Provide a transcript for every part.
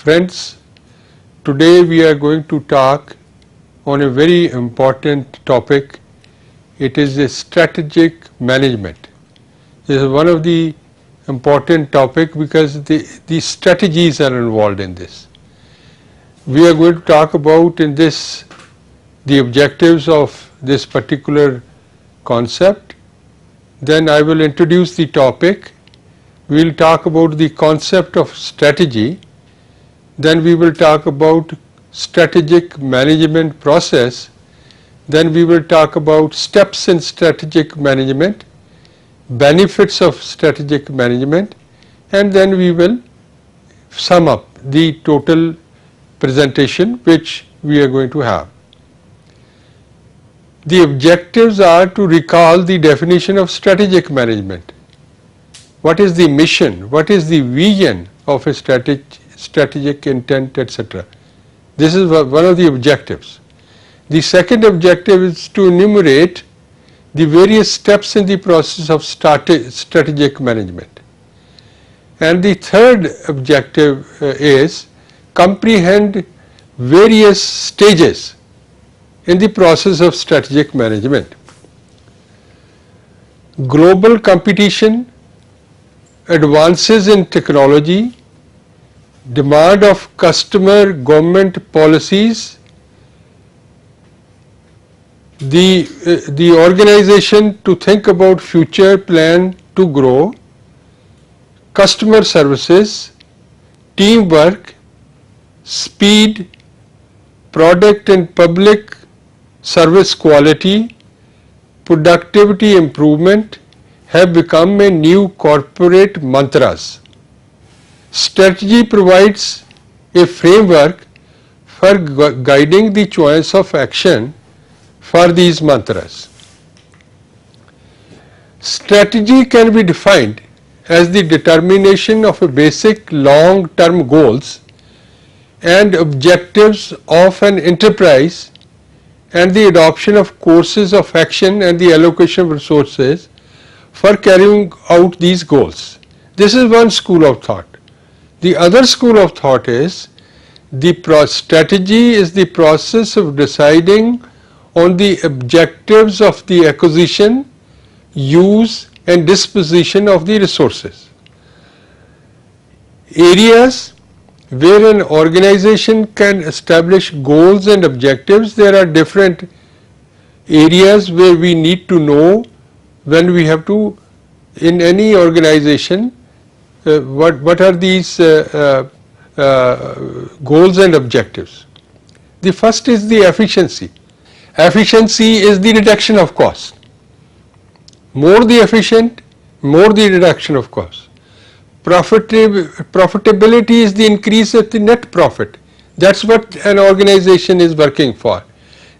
Friends, today we are going to talk on a very important topic. It is the strategic management. This is one of the important topic because the strategies are involved in this. We are going to talk about in this the objectives of this particular concept. Then I will introduce the topic. We will talk about the concept of strategy. Then we will talk about strategic management process. Then we will talk about steps in strategic management, benefits of strategic management, and then we will sum up the total presentation which we are going to have. The objectives are to recall the definition of strategic management. What is the mission? What is the vision of a strategic intent, etc. This is one of the objectives. The second objective is to enumerate the various steps in the process of strategic management. And the third objective is comprehend various stages in the process of strategic management. Global competition, advances in technology, demand of customer, government policies, the organization to think about future plan to grow, customer services, teamwork, speed, product and public service quality, productivity improvement have become a new corporate mantras. Strategy provides a framework for guiding the choice of action for these mantras. Strategy can be defined as the determination of a basic long-term goals and objectives of an enterprise and the adoption of courses of action and the allocation of resources for carrying out these goals. This is one school of thought. The other school of thought is the strategy is the process of deciding on the objectives of the acquisition, use and disposition of the resources. Areas where an organization can establish goals and objectives, there are different areas where we need to know when we have to, in any organization, what are these goals and objectives. The first is the efficiency. Efficiency is the reduction of cost. More the efficient, more the reduction of cost. Profitability is the increase of the net profit. That's what an organization is working for.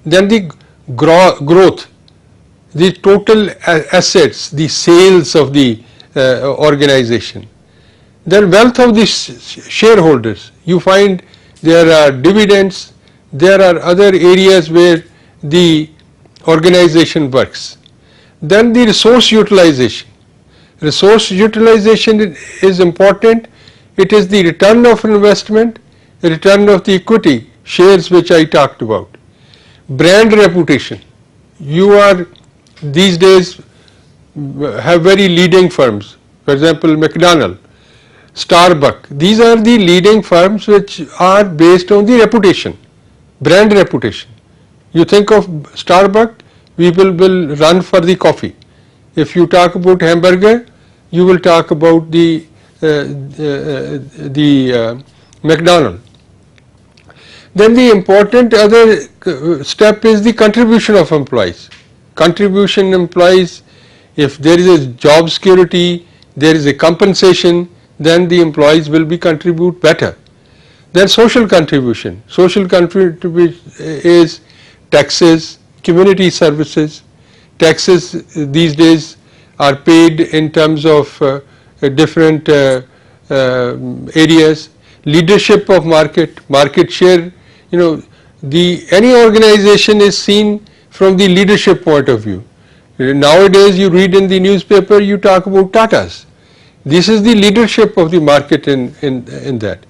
Then the growth, the total assets, the sales of the organization. Then wealth of the shareholders. You find there are dividends, there are other areas where the organization works. Then the resource utilization. Resource utilization is important. It is the return of investment, return of the equity shares which I talked about. Brand reputation. You are these days have very leading firms. For example, McDonald's, Starbucks. These are the leading firms which are based on the reputation, brand reputation. You think of Starbucks, people will run for the coffee. If you talk about hamburger, you will talk about the McDonald's. Then the important other step is the contribution of employees. Contribution implies if there is a job security, there is a compensation, then the employees will be contribute better. Then social contribution. Social contribution is taxes, community services. Taxes these days are paid in terms of different areas. Leadership of market share. You know, any organization is seen from the leadership point of view. Nowadays you read in the newspaper, you talk about Tatas. This is the leadership of the market in that.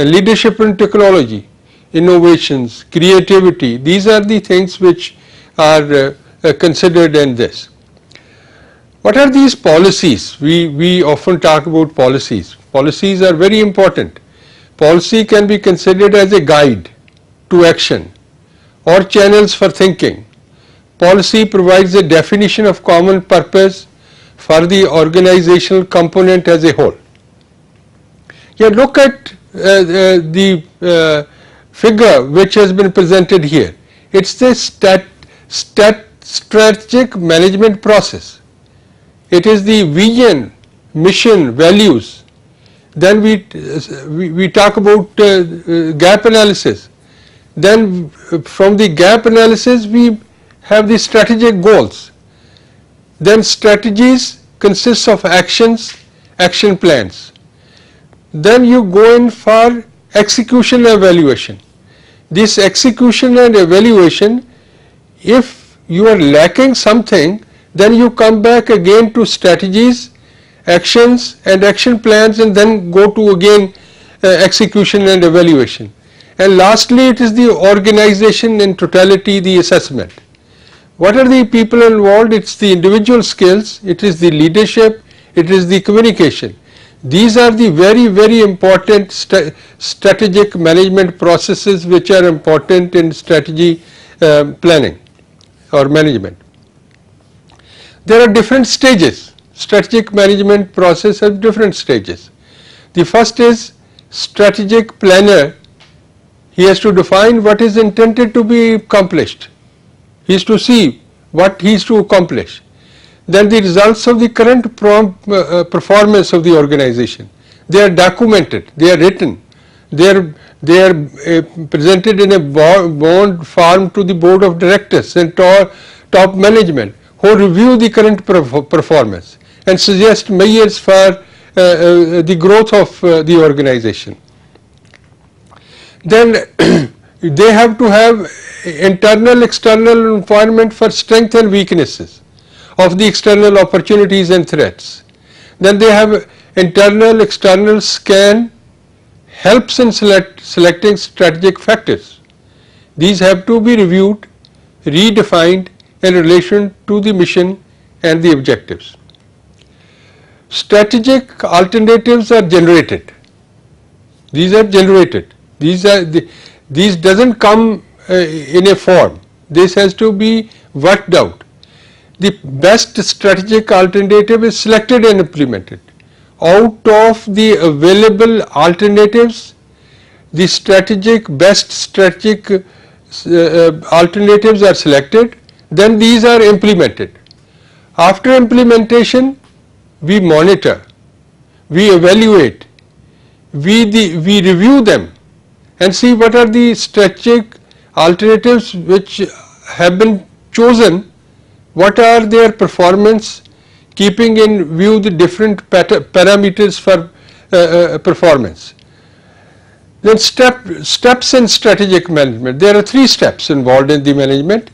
leadership in technology, innovations, creativity, these are the things which are considered in this. What are these policies? We often talk about policies. Policies are very important. Policy can be considered as a guide to action or channels for thinking. Policy provides a definition of common purpose for the organizational component as a whole. Here look at the figure which has been presented here. It's the strategic management process. It is the vision, mission, values. Then we talk about gap analysis. Then from the gap analysis we have the strategic goals. Then strategies consists of actions, action plans. Then you go in for execution evaluation. This execution and evaluation, if you are lacking something, then you come back again to strategies, actions and action plans, and then go to again execution and evaluation. And lastly, it is the organization in totality, the assessment. What are the people involved? It's the individual skills, it is the leadership, it is the communication. These are the very important strategic management processes which are important in strategy planning or management. There are different stages. Strategic management process has different stages. The first is strategic planner. He has to define what is intended to be accomplished. He is to see what he is to accomplish. Then the results of the current performance of the organization. They are documented, they are written, they are presented in a bond form to the board of directors and top management, who review the current performance and suggest measures for the growth of the organization. Then they have to have internal external environment for strength and weaknesses of the external opportunities and threats. Then they have internal external scan helps in selecting strategic factors. These have to be reviewed, redefined in relation to the mission and the objectives. Strategic alternatives are generated. These are generated. These doesn't come in a form. This has to be worked out. The best strategic alternative is selected and implemented. Out of the available alternatives, the best strategic alternatives are selected, then these are implemented. After implementation, we monitor, we evaluate, we review them and see what are the strategic alternatives which have been chosen, what are their performance, keeping in view the different parameters for performance. Then steps in strategic management. There are 3 steps involved in the management.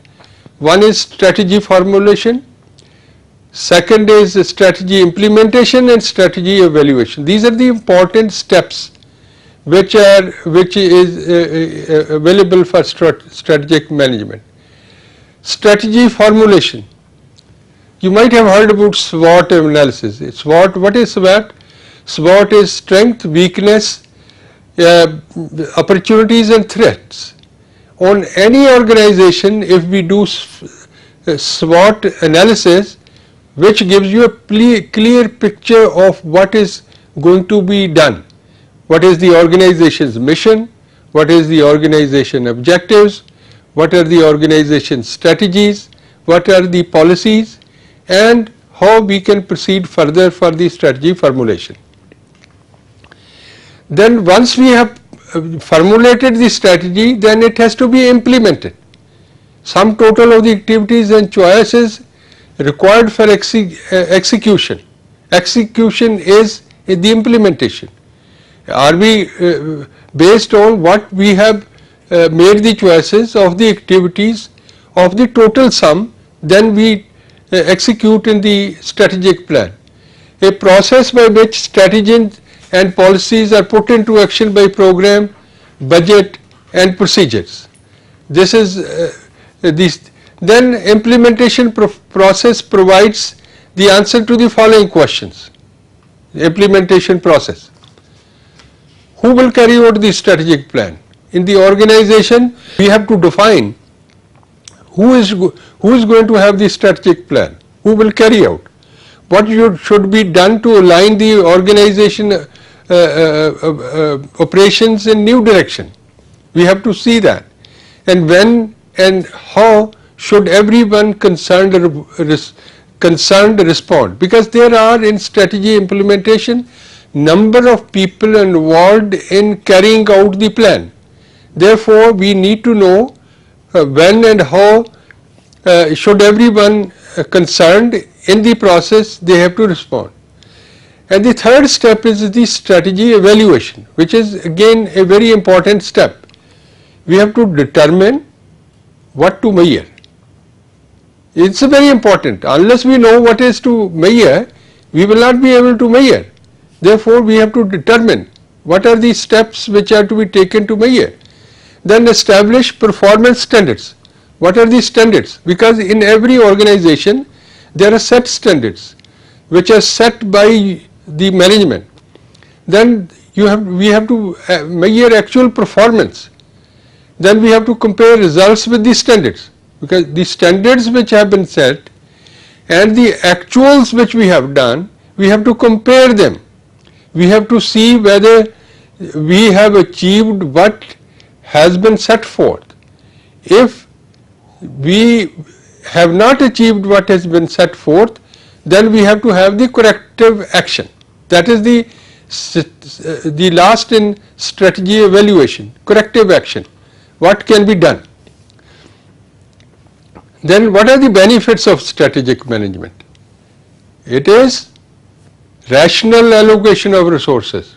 One is strategy formulation, second is strategy implementation, and strategy evaluation. These are the important steps which is available for strategic management. Strategy formulation. You might have heard about SWOT analysis. SWOT, what is SWOT? SWOT is strength, weakness, opportunities and threats. On any organization, if we do SWOT analysis, which gives you a clear picture of what is going to be done. What is the organization's mission? What is the organization objectives? What are the organization's strategies? What are the policies? And how we can proceed further for the strategy formulation. Then once we have formulated the strategy, then it has to be implemented. Sum total of the activities and choices required for execution. Execution is the implementation. Are we based on what we have made the choices of the activities of the total sum, then we execute in the strategic plan. A process by which strategies and policies are put into action by program, budget and procedures. This is then implementation process provides the answer to the following questions. Implementation process. Who will carry out the strategic plan? In the organization, we have to define who is going to have the strategic plan, who will carry out, what should be done to align the organization operations in new direction. We have to see that, and when and how should everyone concerned respond, because there are in strategy implementation number of people involved in carrying out the plan. Therefore, we need to know when and how should everyone concerned in the process they have to respond. And the third step is the strategy evaluation, which is again a very important step. We have to determine what to measure. It's very important. Unless we know what is to measure, we will not be able to measure. Therefore, we have to determine what are the steps which are to be taken to measure. Then establish performance standards. What are the standards? Because in every organization there are set standards which are set by the management. Then we have to measure actual performance. Then we have to compare results with the standards, because the standards which have been set and the actuals which we have done, we have to compare them. We have to see whether we have achieved what has been set forth. If we have not achieved what has been set forth, then we have to have the corrective action. That is the last in strategy evaluation, corrective action. What can be done? Then what are the benefits of strategic management? It is rational allocation of resources,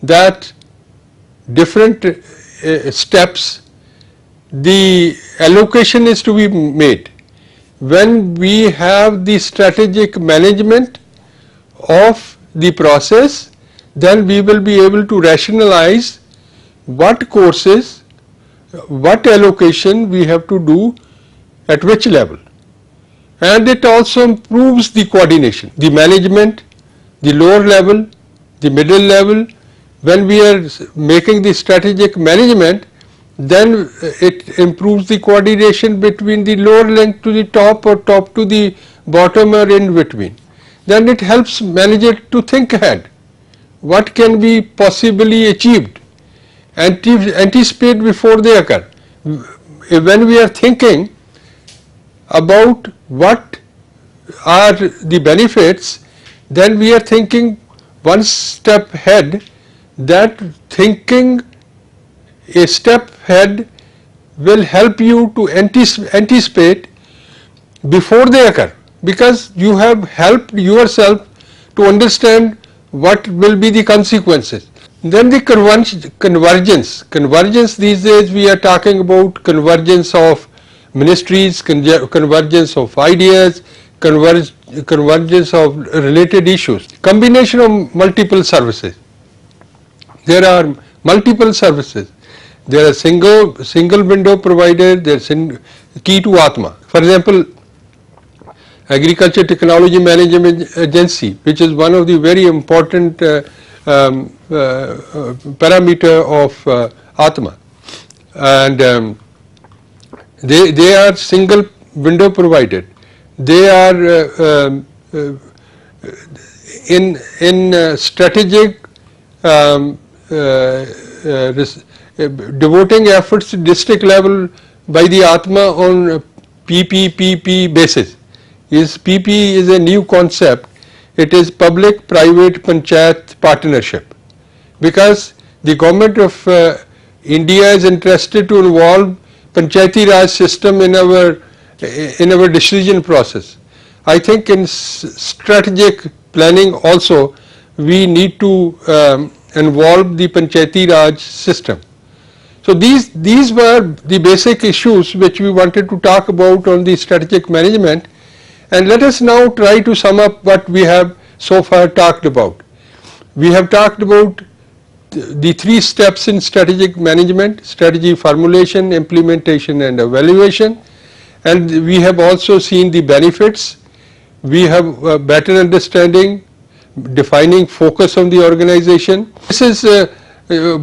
that different steps, the allocation is to be made. When we have the strategic management of the process, then we will be able to rationalize what courses, what allocation we have to do at which level. And it also improves the coordination, the management, the lower level, the middle level. When we are making the strategic management, then it improves the coordination between the lower link to the top or top to the bottom or in between. Then it helps manager to think ahead. What can be possibly achieved? Anticipate before they occur. When we are thinking about what are the benefits, then we are thinking one step ahead. That thinking a step ahead will help you to anticipate before they occur, because you have helped yourself to understand what will be the consequences. Then the convergence these days we are talking about convergence of ministries, convergence of ideas, convergence of related issues, combination of multiple services. There are multiple services. There are single window provided, there is key to Atma. For example, Agriculture Technology Management Agency, which is one of the very important parameter of Atma, and they are single window provided. They are in strategic devoting efforts to district level by the Atma on PPP basis. PP is a new concept. It is public-private panchayat partnership, because the government of India is interested to involve Panchayati Raj system in our decision process. I think in strategic planning also we need to involve the Panchayati Raj system. So these were the basic issues which we wanted to talk about on the strategic management, and let us now try to sum up what we have so far talked about. We have talked about the 3 steps in strategic management: strategy formulation, implementation and evaluation, and we have also seen the benefits. We have a better understanding, defining focus of the organization. This is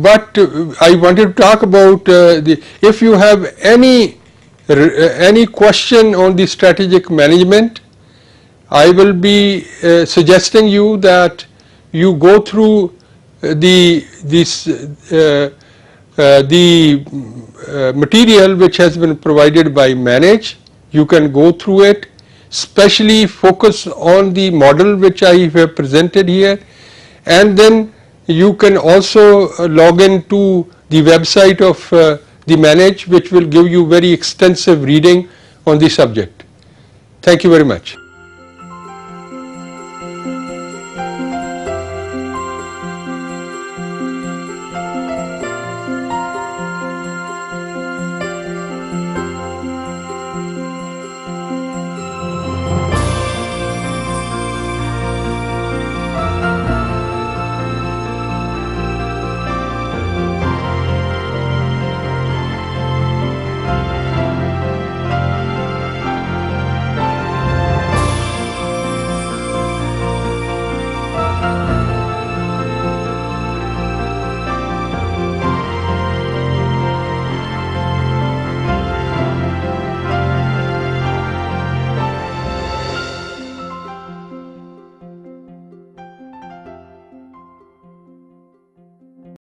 what I wanted to talk about. If you have any question on the strategic management, I will be suggesting you that you go through the material which has been provided by Manage. You can go through it, especially focus on the model which I have presented here, and then you can also log into the website of the Manage, which will give you very extensive reading on the subject. Thank you very much.